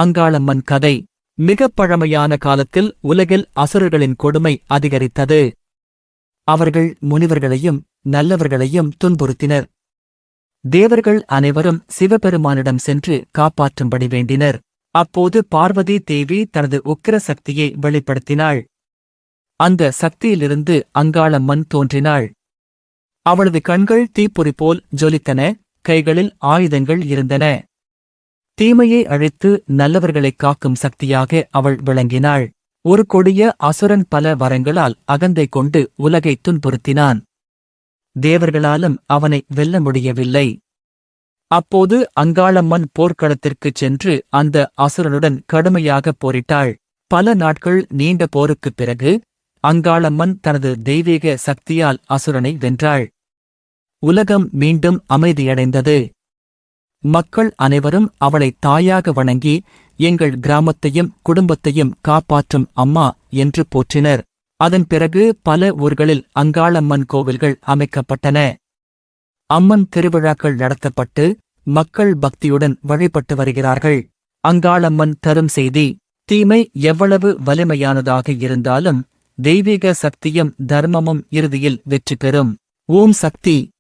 அங்காளம்மன் கதை. மிகப் பழமையான காலத்தில் உலகில் அசுரர்களின் கொடுமை அதிகரித்தது. அவர்கள் முனிவர்களையும் நல்லவர்களையும் துன்புறுத்தினர். தேவர்கள் அனைவரும் சிவபெருமானிடம் சென்று காப்பாற்றும்படி வேண்டினர். அப்போது பார்வதி தேவி தனது உக்கிர சக்தியை வெளிப்படுத்தினாள். அந்த சக்தியிலிருந்து அங்காளம்மன் தோன்றினாள். அவளது கண்கள் தீப்பொறி போல் ஜொலித்தன, கைகளில் ஆயுதங்கள் இருந்தன. தீமையை அழித்து நல்லவர்களைக் காக்கும் சக்தியாக அவள் விளங்கினாள். ஒரு கொடிய அசுரன் பல வரங்களால் அகந்தை கொண்டு உலகை துன்புறுத்தினான். தேவர்களாலும் அவனை வெல்ல முடியவில்லை. அப்போது அங்காளம்மன் போர்க்களத்திற்குச் சென்று அந்த அசுரனுடன் கடுமையாகப் போரிட்டாள். பல நாட்கள் நீண்ட போருக்குப் பிறகு அங்காளம்மன் தனது தெய்வீக சக்தியால் அசுரனை வென்றாள். உலகம் மீண்டும் அமைதியடைந்தது. மக்கள் அனைவரும் அவளை தாயாக வணங்கி, எங்கள் கிராமத்தையும் குடும்பத்தையும் காப்பாற்றும் அம்மா என்று போற்றினர். அதன் பிறகு பல ஊர்களில் அங்காளம்மன் கோவில்கள் அமைக்கப்பட்டன. அம்மன் திருவிழாக்கள் நடத்தப்பட்டு மக்கள் பக்தியுடன் வழிபட்டு வருகிறார்கள். அங்காளம்மன் தரும் செய்தி: தீமை எவ்வளவு வலிமையானதாக இருந்தாலும் தெய்வீக சக்தியும் தர்மமும் இறுதியில் வெற்றி பெறும். ஓம் சக்தி.